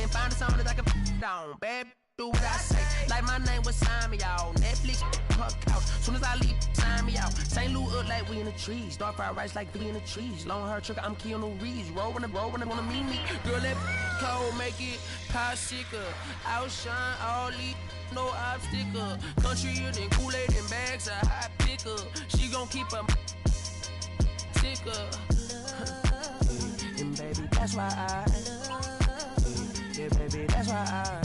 can't find a song that I can down. Bad do what I say. Like my name was sign me out. Netflix, her couch. Soon as I leave, sign me out. St. Louis up like we in the trees. Dark fried rice like we in the trees. Long hair trick, I'm Keanu Reeves. Rolling, wanna meet me. Girl, that cold, make it popsicle. Outshine all these, no obstacle. Country and Kool-Aid and bags, a hot picker. She gon' keep her sticker. And baby, that's why yeah, baby, that's why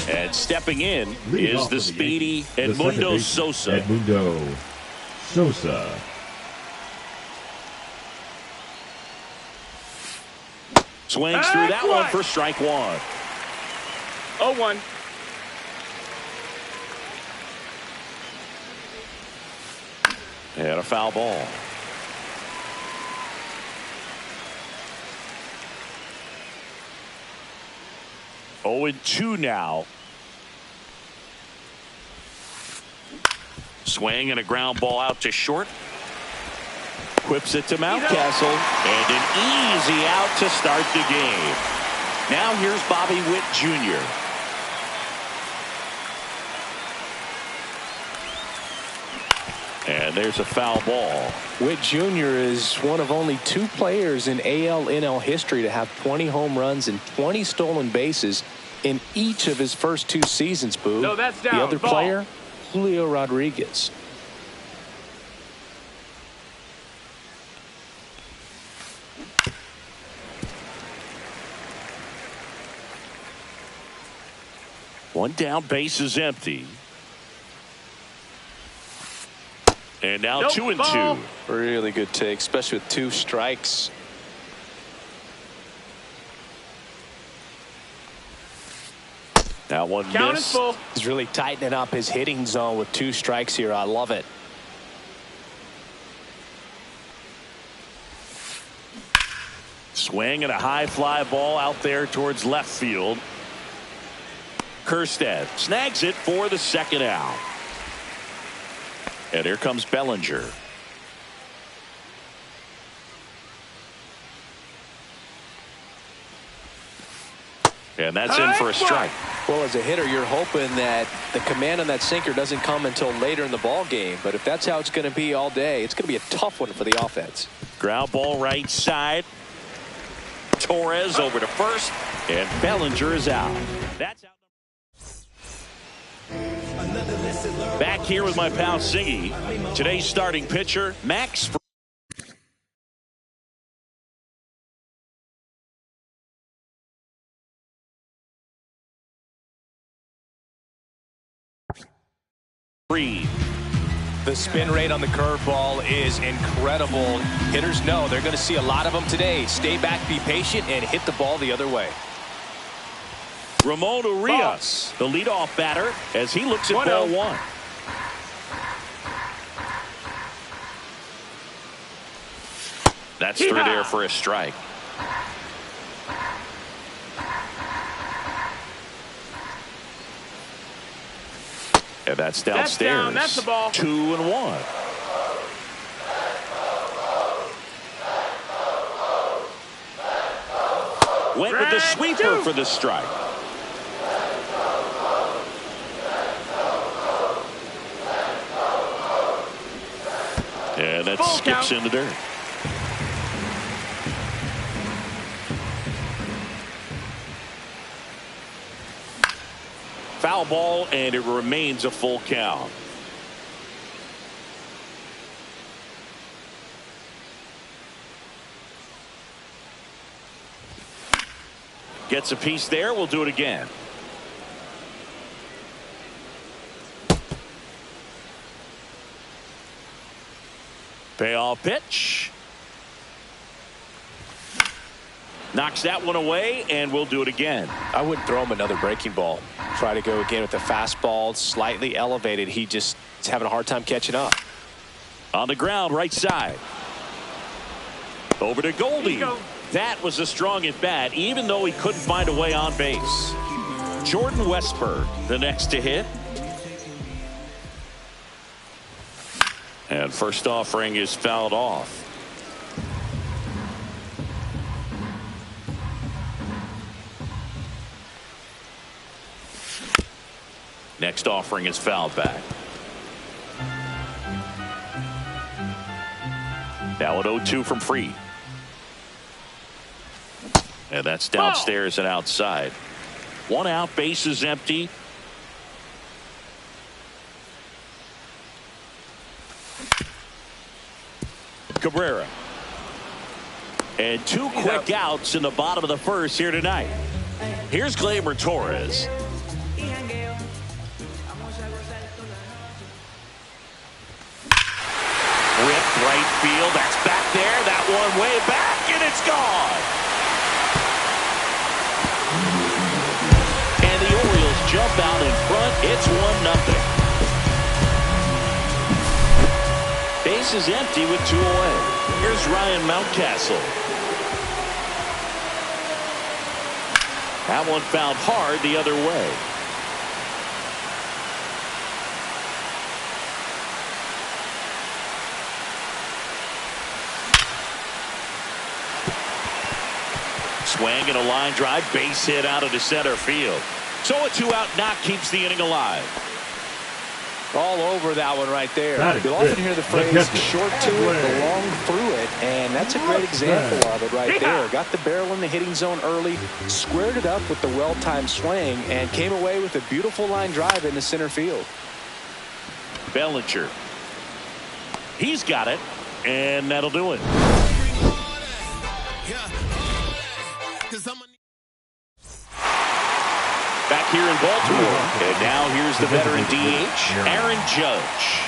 And stepping in is the speedy Edmundo Sosa. Edmundo Sosa. Swings through that one for strike one. 0-1. And a foul ball. Oh, and 2 now. Swing and a ground ball out to short. Whips it to Mountcastle. And an easy out to start the game. Now here's Bobby Witt Jr. And there's a foul ball. Witt Jr. is one of only 2 players in AL/NL history to have 20 home runs and 20 stolen bases in each of his first 2 seasons, Boo. No, that's down. The other Ball. player, Julio Rodriguez. One down, base is empty. And now 2 and 2. Really good take, especially with 2 strikes. That one Count missed. is full. He's really tightening up his hitting zone with 2 strikes here. I love it. Swing and a high fly ball out there towards left field. Kjerstad snags it for the second out. And here comes Bellinger. And that's in for a strike. Well, as a hitter, you're hoping that the command on that sinker doesn't come until later in the ball game. But if that's how it's going to be all day, it's going to be a tough one for the offense. Ground ball right side. Torres over to first, and Bellinger is out. That's out. Back here with my pal Siggy. Today's starting pitcher, Max Fried. The spin rate on the curveball is incredible. Hitters know they're going to see a lot of them today. Stay back, be patient, and hit the ball the other way. Ramon Urias, the leadoff batter, as he looks at ball one. That's through there for a strike. And that's downstairs. That's the ball. 2-1. Went with the sweeper for the strike. And that skips in the dirt. Foul ball, and it remains a full count. Gets a piece there. We'll do it again. Payoff pitch. Knocks that one away, and we'll do it again. I wouldn't throw him another breaking ball. Try to go again with the fastball, slightly elevated. He just is having a hard time catching up. On the ground, right side. Over to Goldie. That was a strong at bat, even though he couldn't find a way on base. Jordan Westburg, the next to hit. And first offering is fouled off. Next offering is fouled back. Now an 0-2 from Fried. And that's downstairs and outside. One out, base is empty. Cabrera. And two quick outs in the bottom of the first here tonight. Here's Gleyber Torres. Ripped right field. That's back there. That one way back, and it's gone. And the Orioles jump out in front. It's 1-0. Base is empty with 2 away. Here's Ryan Mountcastle. That one fouled hard the other way. Swing and a line drive, base hit out into center field. So a 2-out knock keeps the inning alive. All over that one right there. You'll often hear the phrase short to it, the long through it, and that's a great example of it right there. Got the barrel in the hitting zone early, squared it up with the well-timed swing, and came away with a beautiful line drive into center field. Bellinger. He's got it, and that'll do it. Back here in Baltimore, and now here's the veteran DH, Aaron Judge.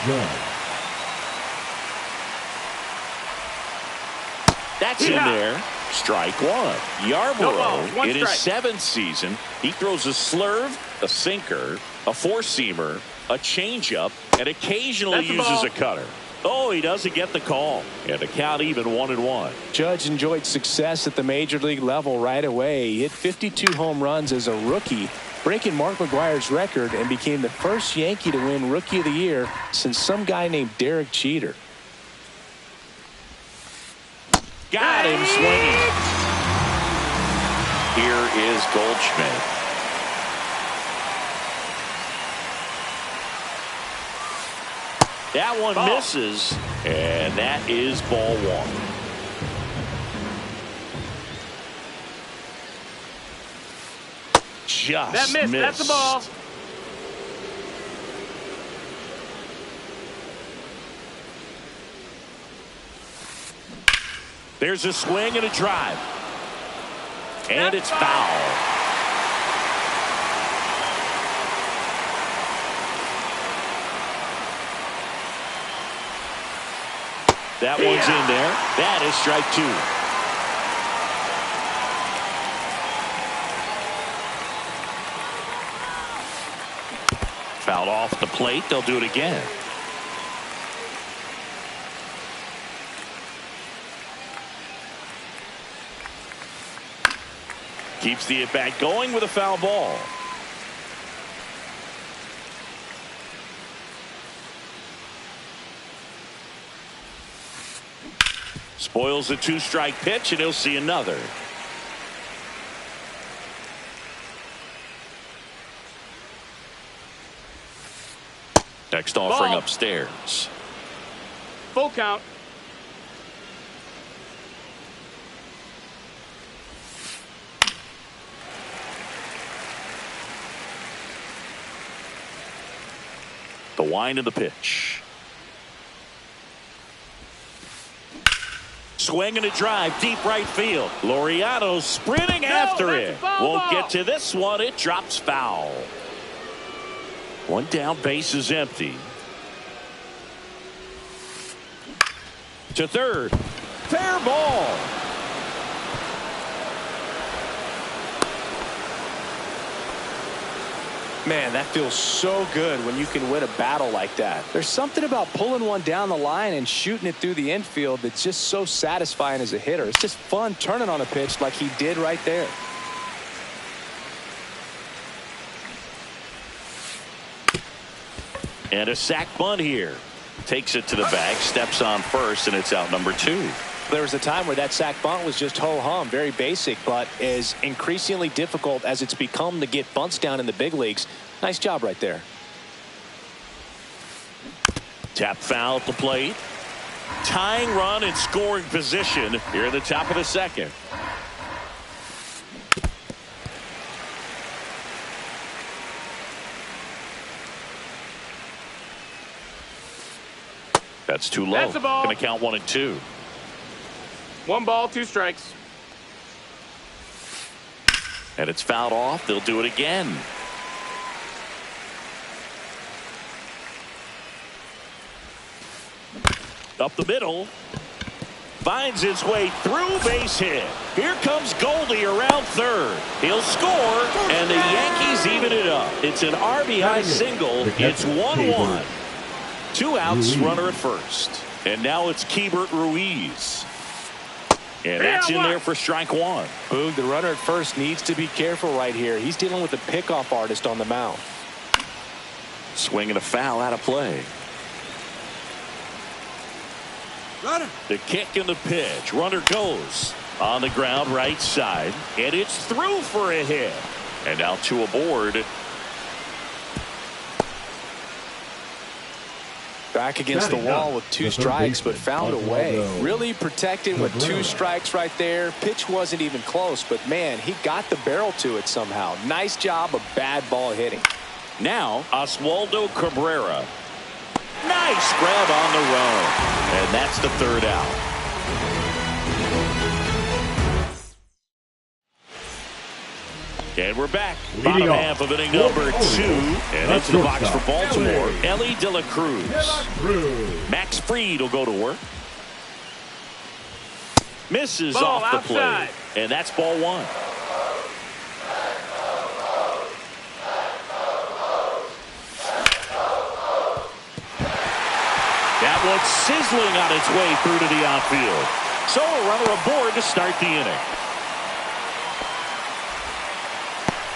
That's in there. Strike one. Yarborough, in his 7th season, he throws a slurve, a sinker, a four-seamer, a changeup, and occasionally uses a cutter. Oh, he doesn't get the call. And the count even 1-1. Judge enjoyed success at the major league level right away. He hit 52 home runs as a rookie, breaking Mark McGwire's record, and became the first Yankee to win Rookie of the Year since some guy named Derek Jeter. Got him swinging. Here is Goldschmidt. That one misses, and that is ball one. Just that missed. That's the ball. There's a swing and a drive. And it's foul. That one's in there. That is strike 2. Fouled off the plate. They'll do it again. Keeps the at-bat going with a foul ball. Spoils a 2-strike pitch, and he'll see another. Next offering upstairs. Full count. The wind of the pitch. Swing and a drive, deep right field. Laureano sprinting after it. Won't get to this one. It drops foul. One down, base is empty. To third. Fair ball. Man, that feels so good when you can win a battle like that. There's something about pulling one down the line and shooting it through the infield that's just so satisfying as a hitter. It's just fun turning on a pitch like he did right there. And a sac bunt here. Takes it to the bag, steps on first, and it's out number 2. There was a time where that sac bunt was just ho-hum, very basic, but is increasingly difficult as it's become to get bunts down in the big leagues. Nice job right there. Tap foul at the plate. Tying run in scoring position here at the top of the second. That's too low. That's a ball. Going to count 1 and 2. 1 ball, 2 strikes. And it's fouled off. They'll do it again. Up the middle. Finds his way through, base hit. Here comes Goldie around third. He'll score, and the Yankees even it up. It's an RBI single. It's 1-1. 2 outs, runner at first. And now it's Keibert Ruiz. And that's in there for strike 1. Boog, the runner at first needs to be careful right here. He's dealing with a pickoff artist on the mound. Swinging a foul out of play. Runner. The kick and the pitch. Runner goes on the ground right side. And it's through for a hit. And now 2 aboard. Back against the wall with 2 strikes, but found a way. Really protected with 2 strikes right there. Pitch wasn't even close, but man, he got the barrel to it somehow. Nice job of bad ball hitting. Now Oswaldo Cabrera. Nice grab on the run. And that's the 3rd out. And we're back. Bottom half of inning number 2. And into the box for Baltimore, Elly De La Cruz. Max Fried will go to work. Misses off the plate. And that's ball 1. That one's sizzling on its way through to the outfield. So a runner aboard to start the inning.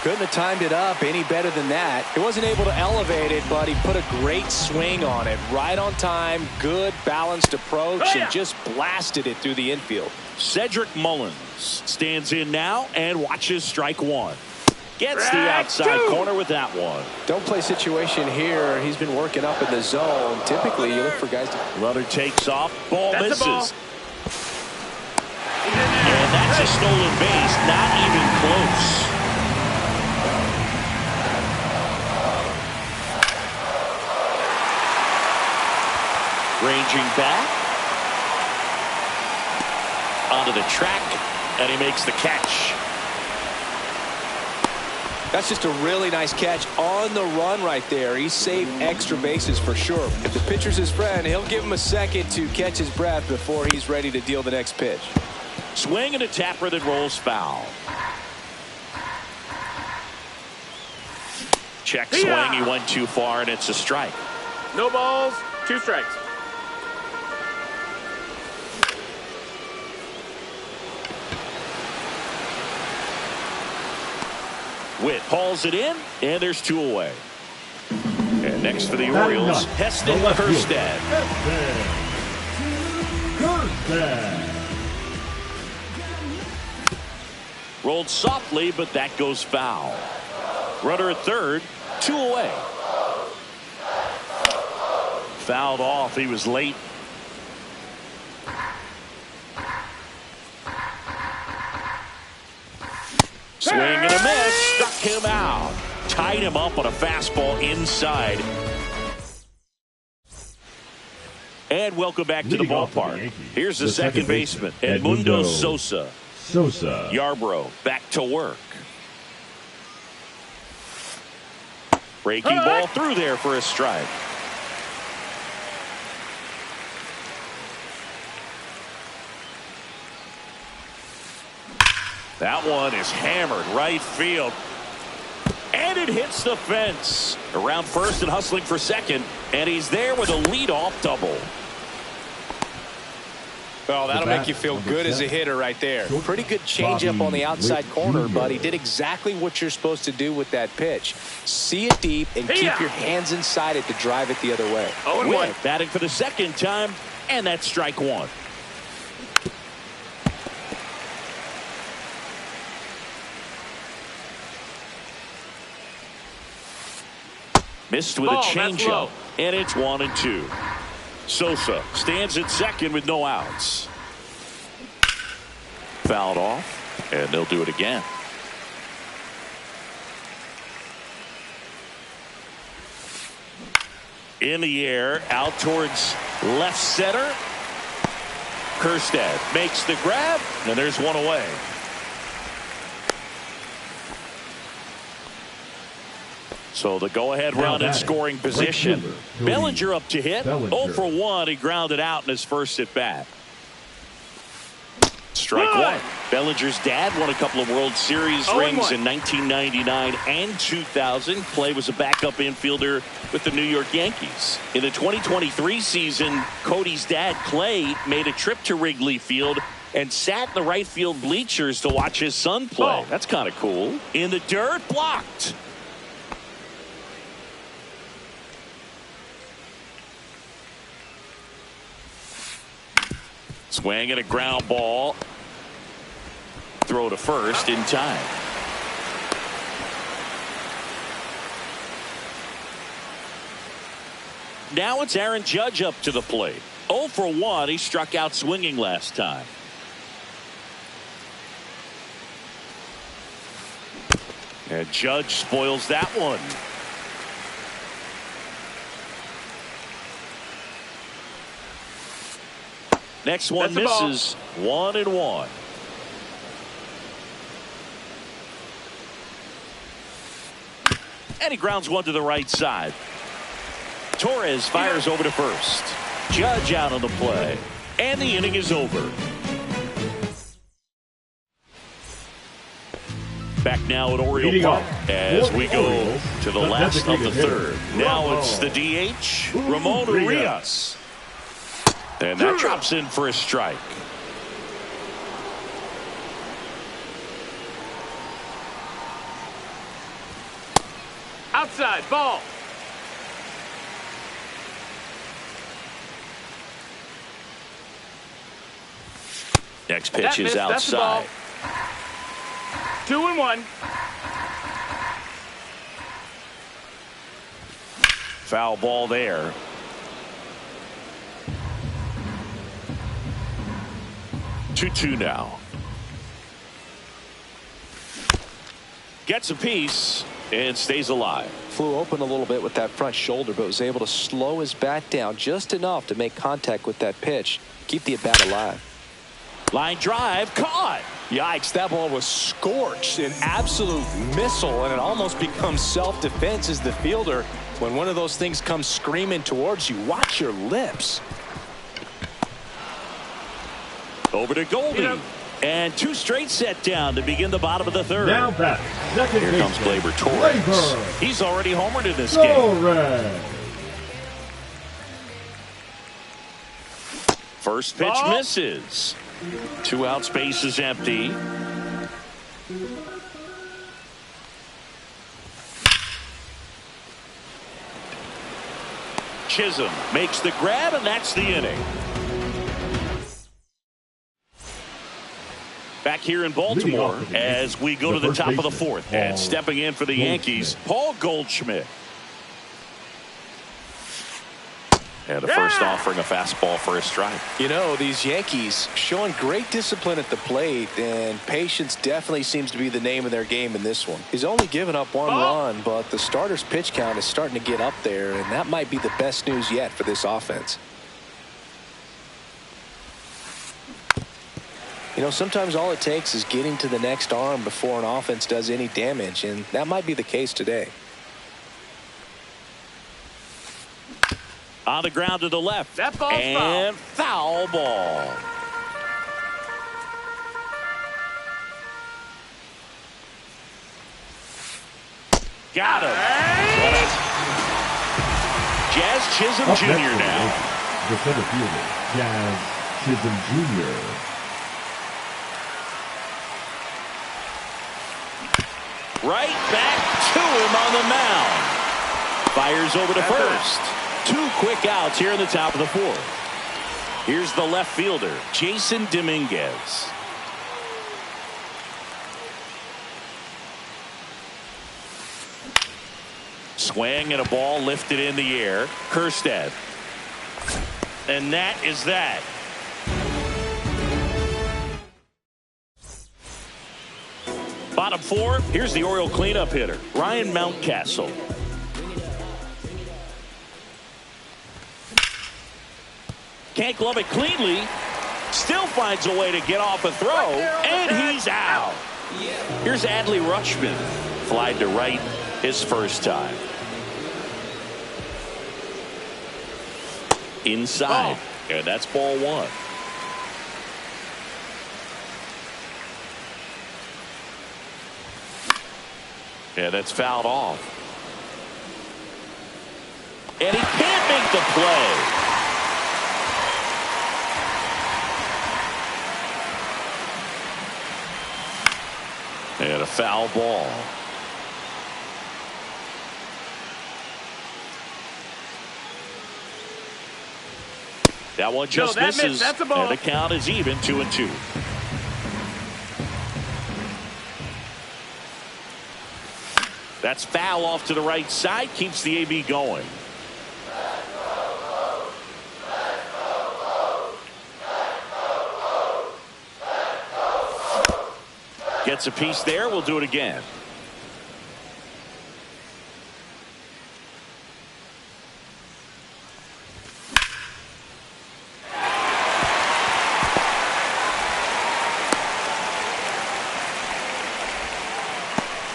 Couldn't have timed it up any better than that. He wasn't able to elevate it, but he put a great swing on it. Right on time, good balanced approach, and just blasted it through the infield. Cedric Mullins stands in now and watches strike 1. Gets the outside corner with that one. Don't play situation here. He's been working up in the zone. Typically, you look for guys to... Runner takes off. Ball misses. And that's a stolen base. Not even close. Ranging back. onto the track, and he makes the catch. That's just a really nice catch on the run right there. He saved extra bases for sure. If the pitcher's his friend, he'll give him a second to catch his breath before he's ready to deal the next pitch. Swing and a tapper that rolls foul. Check swing. He went too far, and it's a strike. No balls, 2 strikes. Witt hauls it in, and there's 2 away. And next for the Orioles, Heston Kjerstad. Rolled softly, but that goes foul. Runner at third, 2 away. Fouled off. He was late. Swing and a miss. Struck him out. Tied him up on a fastball inside. And welcome back to the ballpark. Here's the second baseman, Edmundo Sosa. Yarbrough back to work. Breaking ball through there for a strike. That one is hammered right field. And it hits the fence. Around first and hustling for second. And he's there with a leadoff double. Well, that'll make you feel good as a hitter right there. Pretty good changeup on the outside corner, but he did exactly what you're supposed to do with that pitch. See it deep and keep your hands inside it to drive it the other way. 0-1. Batting for the second time, and that's strike 1. Missed with a changeup, and it's 1-2. Sosa stands at second with no outs. Fouled off, and they'll do it again. In the air, out towards left center. Kjerstad makes the grab, and there's 1 away. So the go-ahead run in scoring position. Bellinger up to hit. 0 for 1. He grounded out in his first at-bat. Strike 1. Bellinger's dad won a couple of World Series rings in 1999 and 2000. Clay was a backup infielder with the New York Yankees. In the 2023 season, Cody's dad, Clay, made a trip to Wrigley Field and sat in the right field bleachers to watch his son play. That's kind of cool. In the dirt, blocked. Swing and a ground ball. Throw to first in time. Now it's Aaron Judge up to the plate. 0 for 1. He struck out swinging last time. And Judge spoils that one. Next one misses. 1-1. And he grounds one to the right side. Torres fires over to first. Judge out on the play. And the inning is over. Back now at Oriole Park as we go to the last of the third. Now it's the DH, Ramon Urias. And that drops in for a strike. Outside, ball. Next pitch is outside. 2-1. Foul ball there. 2-2 now. Gets a piece and stays alive. Flew open a little bit with that front shoulder, but was able to slow his bat down just enough to make contact with that pitch. Keep the at-bat alive. Line drive, caught. Yikes, that ball was scorched, an absolute missile, and it almost becomes self-defense as the fielder. When one of those things comes screaming towards you, watch your lips. Over to Goldie. And 2 straight set down to begin the bottom of the 3rd. Now back. Second Here comes Gleyber Torres. He's already homered in this game. First pitch misses. 2 outs, base is empty. Chisholm makes the grab, and that's the inning. Back here in Baltimore as we go to the top of the 4th. And stepping in for the Yankees, Paul Goldschmidt. And a first offering a fastball for a strike. You know, these Yankees showing great discipline at the plate, and patience definitely seems to be the name of their game in this one. He's only given up 1 run, but the starter's pitch count is starting to get up there, and that might be the best news yet for this offense. You know, sometimes all it takes is getting to the next arm before an offense does any damage, and that might be the case today. On the ground to the left. That ball's and foul ball. Got him. Jazz Chisholm Jr. now. The center fielder, Jazz Chisholm Jr. Right back to him on the mound. Fires over to first. 2 quick outs here in the top of the 4th. Here's the left fielder, Jason Dominguez. Swing and a ball lifted in the air. Kjerstad. And that is that. Bottom 4, here's the Oriole cleanup hitter, Ryan Mountcastle. Can't glove it cleanly. Still finds a way to get off a throw, and he's out. Here's Adley Rutschman. Flied to right his first time. Inside, and that's ball 1. And that's fouled off. And he can't make the play. And a foul ball. That one just misses. That's a ball. And the count is even, 2-2. That's foul off to the right side. Keeps the AB going. Gets a piece there. We'll do it again.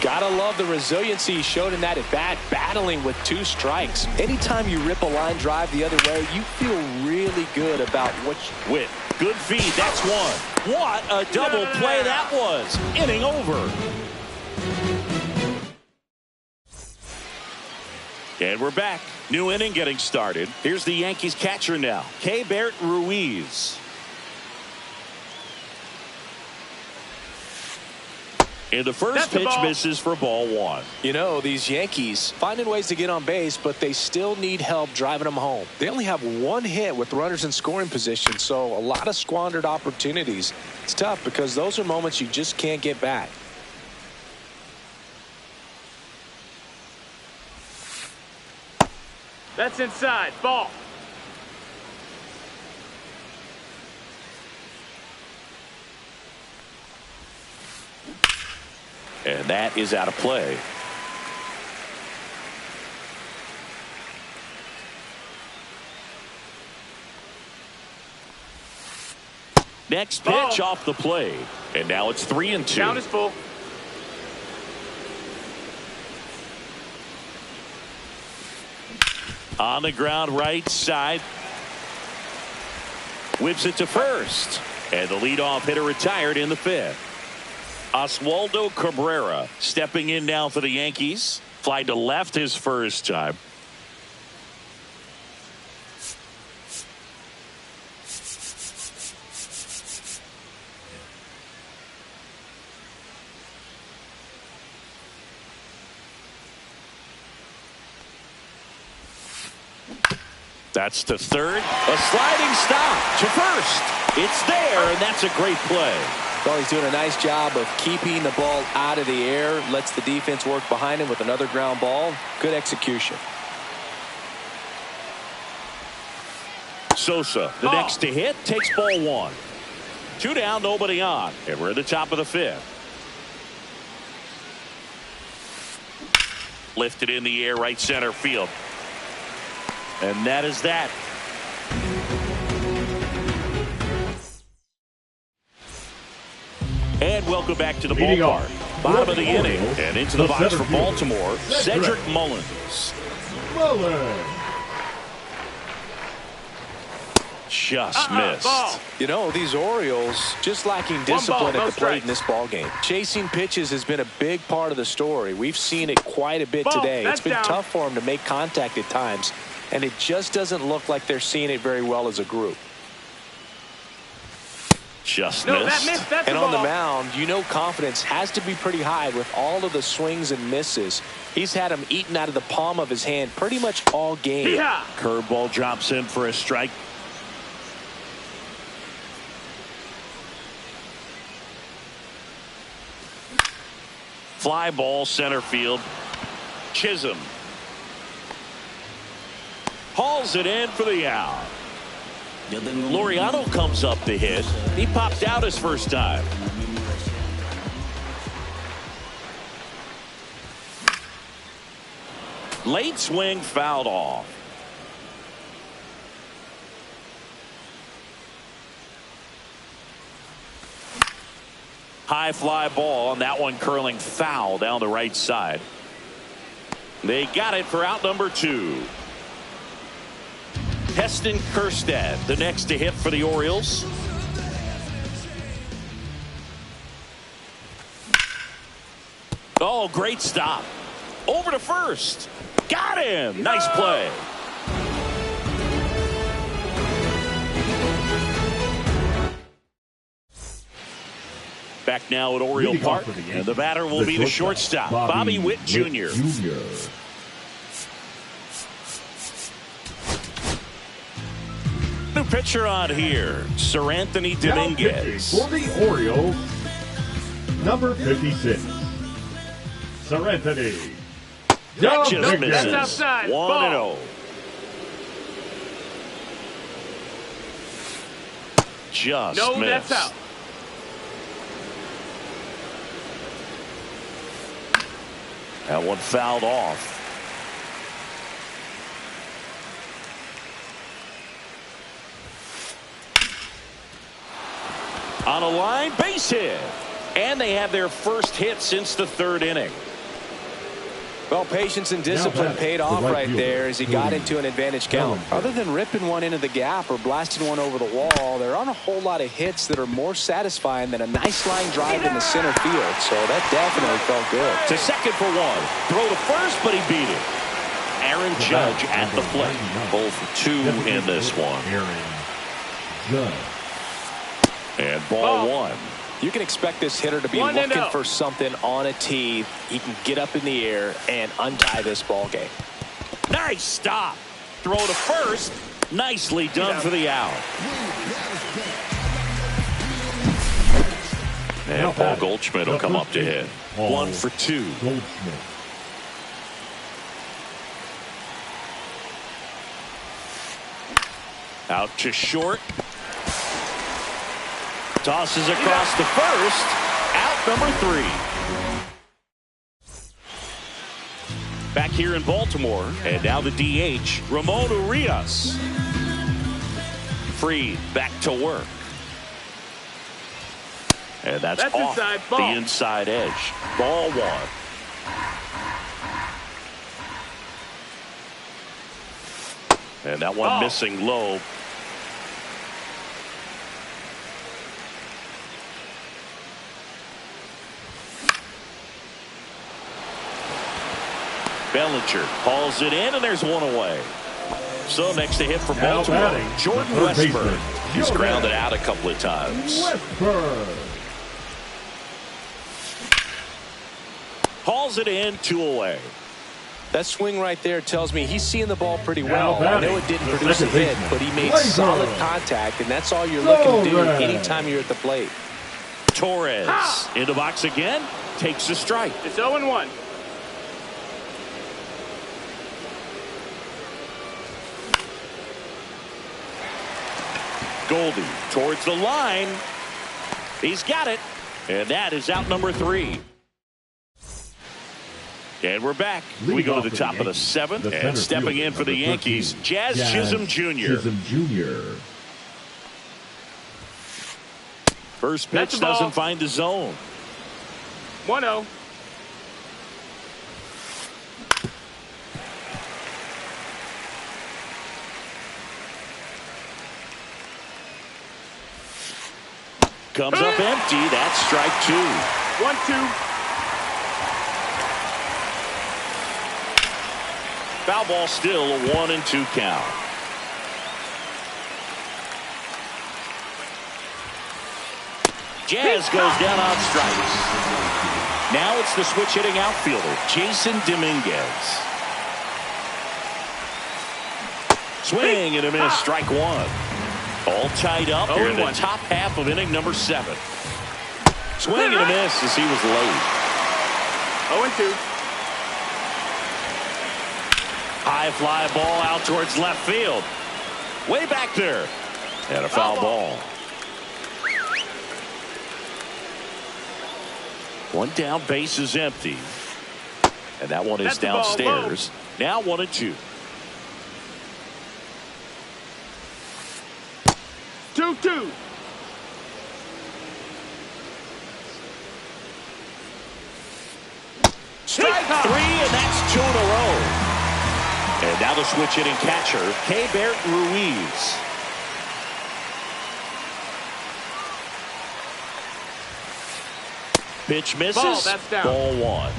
Gotta love the resiliency he showed in that at bat, battling with 2 strikes. Anytime you rip a line drive the other way, you feel really good about what you... With good feed, that's one. What a double play that was. Inning over. And we're back. New inning getting started. Here's the Yankees catcher now, Keibert Ruiz. And the first pitch misses for ball 1. You know, these Yankees finding ways to get on base, but they still need help driving them home. They only have 1 hit with runners in scoring position, so a lot of squandered opportunities. It's tough because those are moments you just can't get back. That's inside. Ball. And that is out of play. Next pitch off the plate. And now it's 3-2. Count is full. On the ground right side. Whips it to first. And the leadoff hitter retired in the 5th. Oswaldo Cabrera stepping in now for the Yankees. Fly to left his first time. That's to third. A sliding stop to first. It's there, and that's a great play. Well, he's doing a nice job of keeping the ball out of the air. Lets the defense work behind him with another ground ball. Good execution. Sosa, the next to hit, takes ball 1. 2 down, nobody on. And we're at the top of the 5th. Lifted in the air, right center field. And that is that. And welcome back to the ballpark. Bottom of the inning. And into the box for Baltimore, Cedric Mullins. Just missed. You know, these Orioles just lacking discipline at the plate in this ball game. Chasing pitches has been a big part of the story. We've seen it quite a bit today. It's been tough for them to make contact at times, and it just doesn't look like they're seeing it very well as a group. Just missed. And on the mound, you know confidence has to be pretty high with all of the swings and misses. He's had them eaten out of the palm of his hand pretty much all game. Curveball drops in for a strike. Fly ball center field. Chisholm hauls it in for the out. Laureano comes up to hit. He popped out his first time. Late swing fouled off. High fly ball, and that one curling foul down the right side. They got it for out number 2. Heston Kjerstad, the next to hit for the Orioles. Oh, great stop. Over to first. Got him. Nice play. Back now at Oriole Park, and the batter will be the shortstop, Bobby Witt Jr. New pitcher on here, Seranthony Dominguez. For the Orioles, number 56, Seranthony. That just misses. 1-0. Just missed. That's out. That one fouled off. On a line, base hit. And they have their first hit since the 3rd inning. Well, patience and discipline paid off right there as he got into an advantage count. Other than ripping one into the gap or blasting one over the wall, there aren't a whole lot of hits that are more satisfying than a nice line drive in the center field. So that definitely felt good. To second for 1. Throw to first, but he beat it. Aaron Judge at the plate. 0 for 2 in this one. And ball 1. You can expect this hitter to be looking for something on a tee. He can get up in the air and untie this ball game. Nice stop. Throw to first. Nicely done for the out. And Paul Goldschmidt will come up to hit. 1 for 2. Out to short. Tosses across to first. Out number 3. Back here in Baltimore. And now the DH, Ramon Urias. Freed back to work. And that's off the inside edge. Ball one. And that one missing low. Bellinger hauls it in, and there's one away. So next to hit for Baltimore, Jordan Westburg. He's grounded out a couple of times. Hauls it in, 2 away. That swing right there tells me he's seeing the ball pretty well. I know it didn't produce a hit, but he made solid contact, and that's all you're looking to do anytime you're at the plate. Torres into box again, takes a strike. It's 0-1. Goldie towards the line. He's got it. And that is out number 3. And we're back. We go to the top of the 7th. And stepping in for the Yankees, Jazz Chisholm Jr. First pitch doesn't find the zone. 1-0. Comes up empty. That's strike 2. 1-2. Foul ball still a 1-2 count. Jazz goes down on strikes. Now it's the switch hitting outfielder, Jason Dominguez. Swing and a miss, strike 1. All tied up here in the top half of inning number 7. Swing and a miss as he was late. 0-2. High fly ball out towards left field. Way back there. And a foul ball. One down, base is empty. And that one is downstairs. Now 1-2. 2-2. Strike 3, and that's 2 in a row. And now the switch hitting catcher, Keibert Ruiz. Pitch misses. That's down. Ball 1.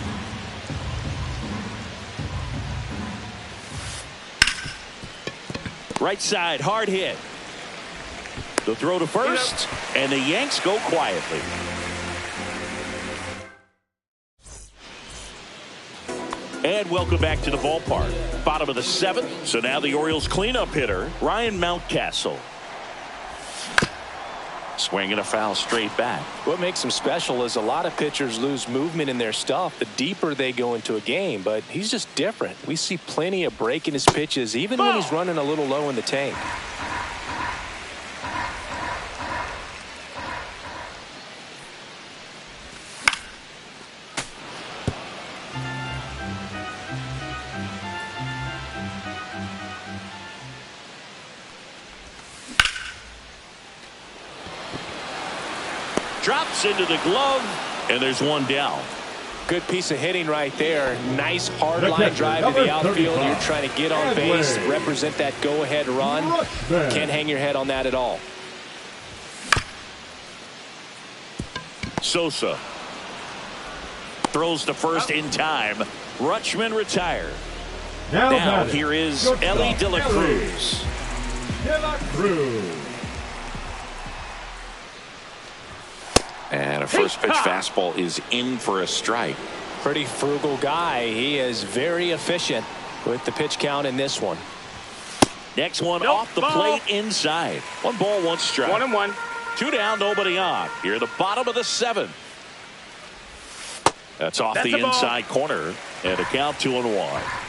Right side, hard hit. The throw to first, and the Yanks go quietly. And welcome back to the ballpark. Bottom of the 7th, so now the Orioles cleanup hitter, Ryan Mountcastle. Swinging a foul straight back. What makes him special is a lot of pitchers lose movement in their stuff the deeper they go into a game, but he's just different. We see plenty of break in his pitches, even when he's running a little low in the tank. Drops into the glove, and there's one down. Good piece of hitting right there. Nice hard line drive to the outfield. You're trying to get on base, represent that go-ahead run. Can't hang your head on that at all. Sosa throws to first in time. Rutschman retired. Now here is Elly De La Cruz. And a first pitch fastball is in for a strike. Pretty frugal guy. He is very efficient with the pitch count in this one. Next one off the plate inside. 1 ball, 1 strike. 1-1. 2 down, nobody on. Here at the bottom of the 7th. That's off the inside corner. And a count 2-1.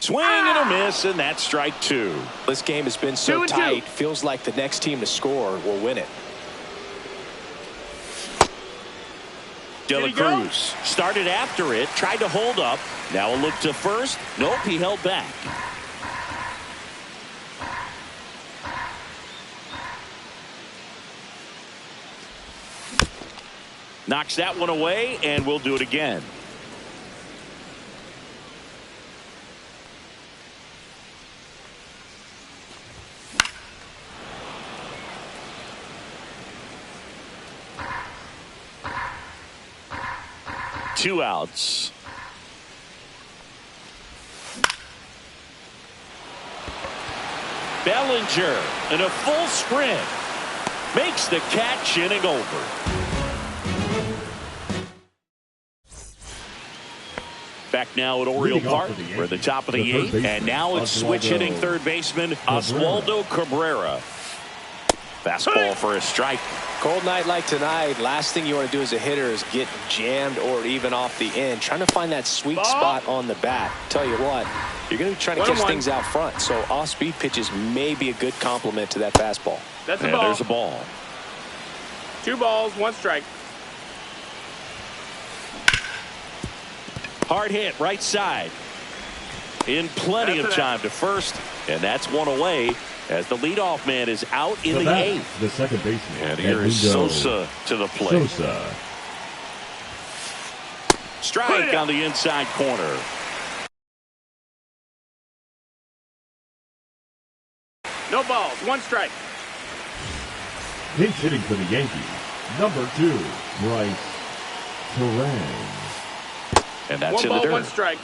Swing and a miss, and that's strike 2. This game has been so tight. Feels like the next team to score will win it. De La Cruz started after it, tried to hold up. Now a look to first. Nope, he held back. Knocks that one away, and we'll do it again. Two outs. Bellinger in a full sprint makes the catch, inning over. Back now at Oriole Park. We're at the top of the eighth, and now it's switch hitting third baseman Oswaldo Cabrera. Fastball for a strike. Cold night like tonight, last thing you want to do as a hitter is get jammed or even off the end. Trying to find that sweet spot on the bat. Tell you what, you're going to be trying to catch things out front. So off-speed pitches may be a good complement to that fastball. That's a ball. There's a ball. 2 balls, 1 strike. Hard hit, right side. In plenty of time to first, and that's one away. As the leadoff man is out in the eighth. The second baseman. And here is Sosa to the plate. Sosa. Strike on the inside corner. No balls, 1 strike. Pinch hitting for the Yankees, number 2, Bryce Terang. And that's 1 in ball, the dirt. 1 strike.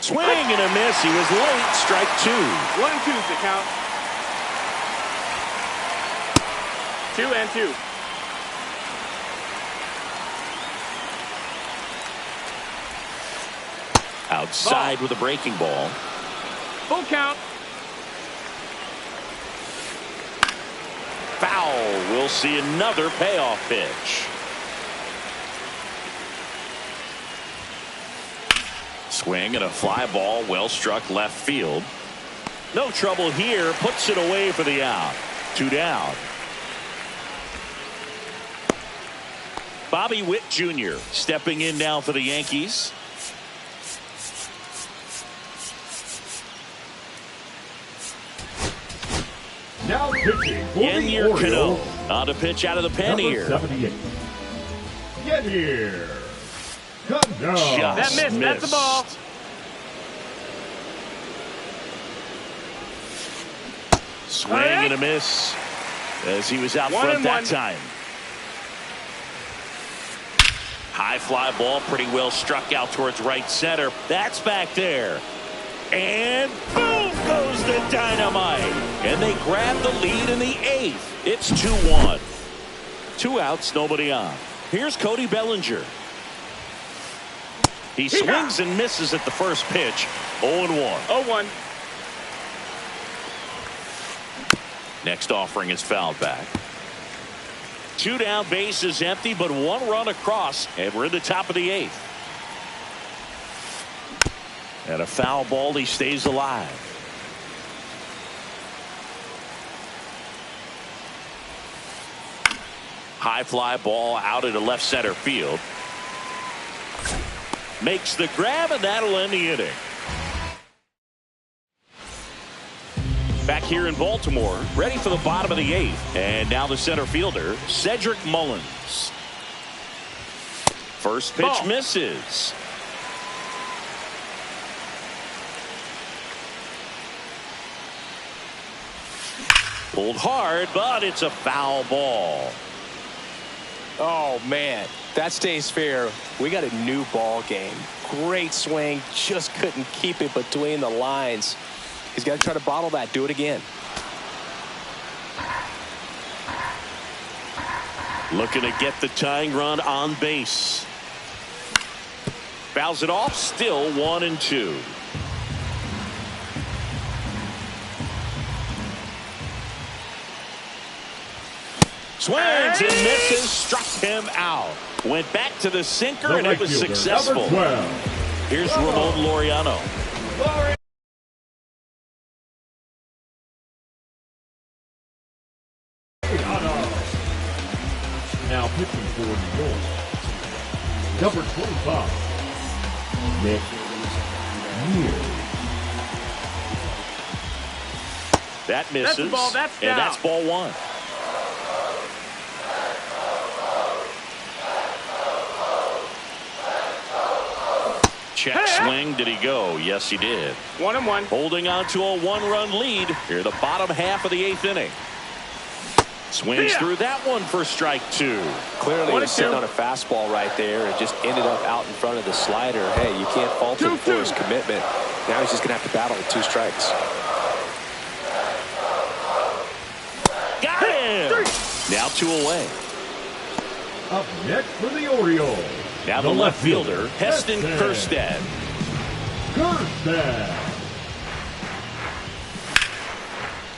Swing and a miss. He was late. Strike 2. 1-2's the count. 2-2. Outside with a breaking ball. Full count. Foul. We'll see another payoff pitch. Swing and a fly ball, well struck left field. No trouble here. Puts it away for the out. 2 down. Bobby Witt Jr. stepping in now for the Yankees. Now pitching for Yennier the Orioles. Cano on to pitch out of the pen number here. 78. Yennier Cano. That missed. That's the ball. Swing and a miss as he was out front that time. High fly ball, pretty well struck out towards right center. That's back there. And boom goes the dynamite. And they grab the lead in the eighth. It's 2-1. 2 outs, nobody on. Here's Cody Bellinger. He swings and misses at the first pitch. 0-1. 0-1. Next offering is fouled back. 2 down, bases empty, but 1 run across, and we're in the top of the eighth. And a foul ball, he stays alive. High fly ball out into left center field. Makes the grab, and that'll end the inning. Back here in Baltimore, ready for the bottom of the eighth. And now the center fielder, Cedric Mullins. First pitch misses. Pulled hard, but it's a foul ball. Oh, man, that stays fair. We got a new ball game. Great swing, just couldn't keep it between the lines. He's got to try to bottle that. Do it again. Looking to get the tying run on base. Fouls it off, still 1-2. Swings and misses, struck him out. Went back to the sinker, and it was successful. Here's Ramon Laureano. Now pitching for New York, number 25, Nick Neal. That misses. That's the ball. That's down. And that's ball one. Check swing. Did he go? Yes, he did. 1-1. Holding on to a one-run lead here, the bottom half of the 8th inning. Swings through that one for strike 2. Clearly, he was sitting on a fastball right there and just ended up out in front of the slider. Hey, you can't fault him for his commitment. Now he's just going to have to battle with 2 strikes. Got him! Now 2 away. Up next for the Orioles. Now the left fielder, Heston Kjerstad.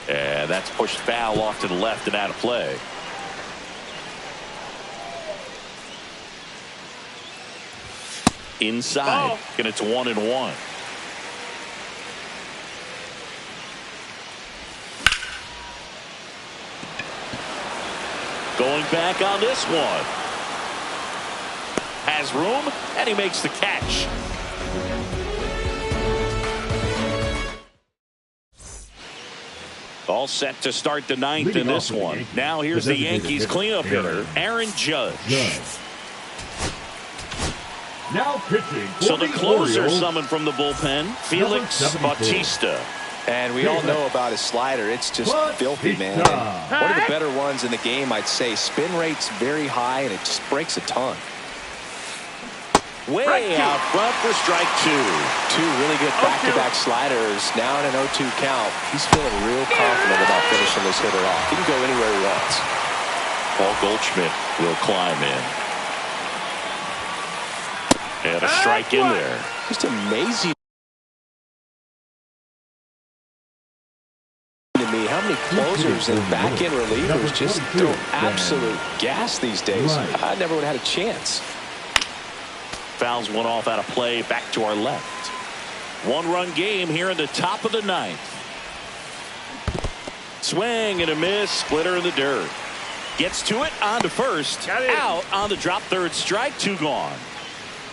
And that's pushed foul off to the left and out of play. Inside, and it's 1-1. Going back on this one. Has room, and he makes the catch. All set to start the 9th in this one. Now here's the Yankees cleanup hitter, Aaron Judge. Now pitching. So the closer summoned from the bullpen, Felix Bautista. And we all know about his slider. It's just filthy, man. And one of the better ones in the game, I'd say. Spin rate's very high, and it just breaks a ton. Way out front for strike 2. 2 really good back-to-back sliders. Now in an 0-2 count. He's feeling real confident about finishing this hitter off. He can go anywhere he wants. Paul Goldschmidt will climb in. And a strike in there. Just amazing to me how many closers and back-end relievers just throw absolute gas these days. I never would have had a chance. Fouls one off out of play. Back to our left. 1-run game here in the top of the 9th. Swing and a miss. Splitter in the dirt. Gets to it. On to first. Out on the drop third strike. 2 gone.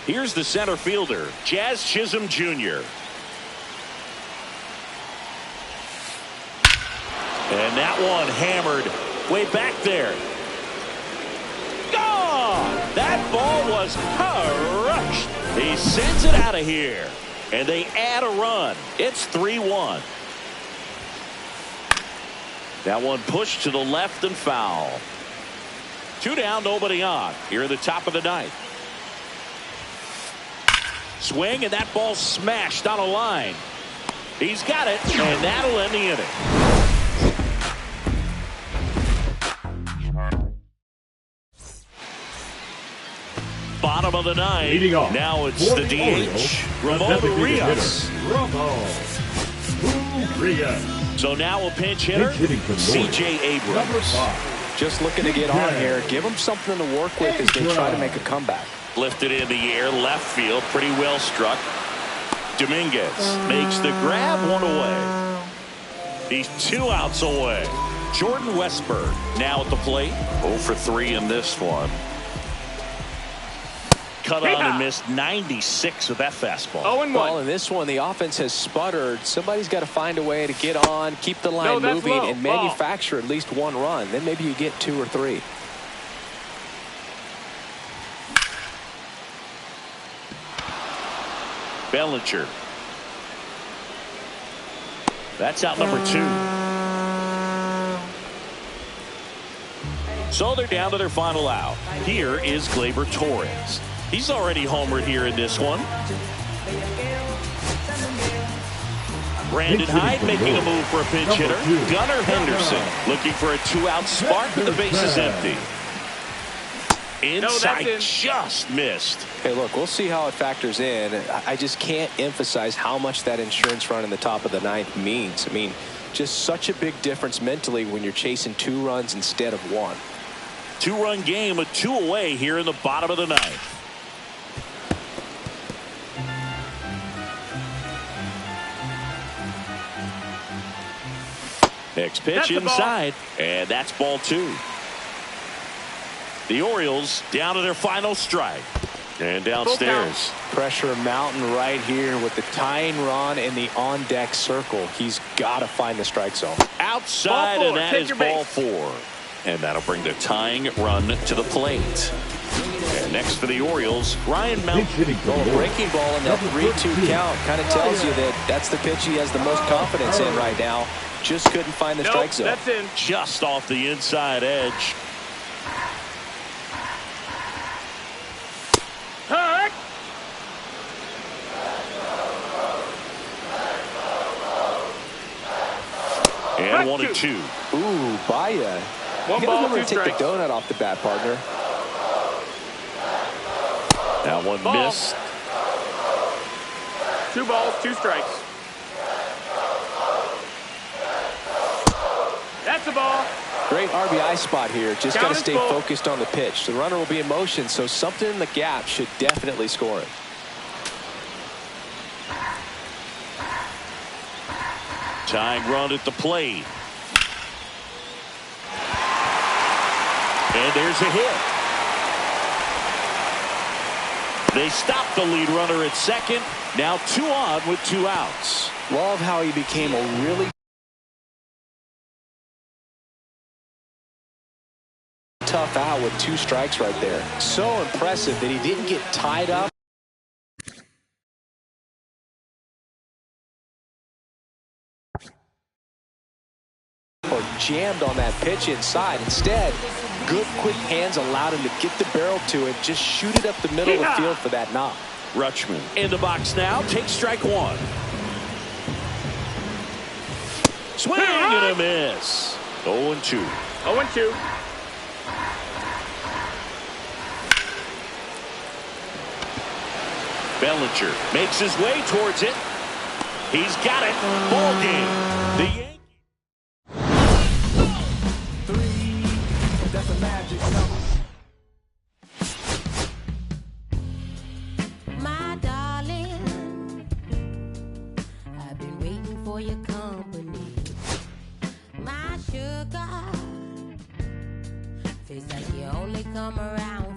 Here's the center fielder, Jazz Chisholm Jr. And that one hammered way back there. Gone! That ball was crushed. He sends it out of here. And they add a run. It's 3-1. That one pushed to the left and foul. 2 down, nobody on. Here in the top of the 9th. Swing, and that ball smashed on a line. He's got it, and that'll end the inning. Bottom of the 9th. Now it's the DH, Ramon Urias. So now a pinch hitter, C.J. Abrams. Just looking to get on here. Give him something to work with as they try to make a comeback. Lifted in the air, left field, pretty well struck. Dominguez makes the grab, 1 away. He's 2 outs away. Jordan Westburg now at the plate. 0 for 3 in this one. Cut on and missed 96 with that fastball. 0-1. Well, in this one, the offense has sputtered. Somebody's got to find a way to get on, keep the line moving, and manufacture at least 1 run. Then maybe you get 2 or 3. Bellinger. That's out number 2. So they're down to their final out. Here is Gleyber Torres. He's already homered here in this one. Brandon Hyde making a move for a pinch hitter. Gunnar Henderson looking for a 2-out spark, but the base is empty. Inside, just missed. Hey, look, we'll see how it factors in. I just can't emphasize how much that insurance run in the top of the 9th means. I mean, just such a big difference mentally when you're chasing 2 runs instead of 1. 2-run game with 2 away here in the bottom of the 9th. Next pitch inside, and that's ball 2. The Orioles down to their final strike. And downstairs. Pressure mountain right here with the tying run in the on-deck circle. He's got to find the strike zone. Outside, and that is ball 4. And that'll bring the tying run to the plate. And next for the Orioles, Ryan Mount. Well, a breaking ball in that 3-2 count kind of tells you that that's the pitch he has the most confidence in right now. Just couldn't find the strike zone. That's in. Just off the inside edge. Hurt. And 1-2. Ooh, Baia. One ball, 2 take strikes. the donut off the bat, partner. That one missed. 2 balls, 2 strikes. That's a ball. Great RBI spot here. Just got Count to is stay full. focused on the pitch. The runner will be in motion, so something in the gap should definitely score it. Tying run at the plate. And there's a hit. They stop the lead runner at second. Now 2 on with 2 outs. Love how he became a really tough out with 2 strikes right there. So impressive that he didn't get tied up. Or jammed on that pitch inside. Instead, good quick hands allowed him to get the barrel to it, just shoot it up the middle of the field for that knock. Rutschman in the box now. Takes strike 1. Swing and a miss. 0-2. 0-2. Bellinger makes his way towards it. He's got it. Ball game. The Yankees. My darling, I've been waiting for your company. My sugar, feels like you only come around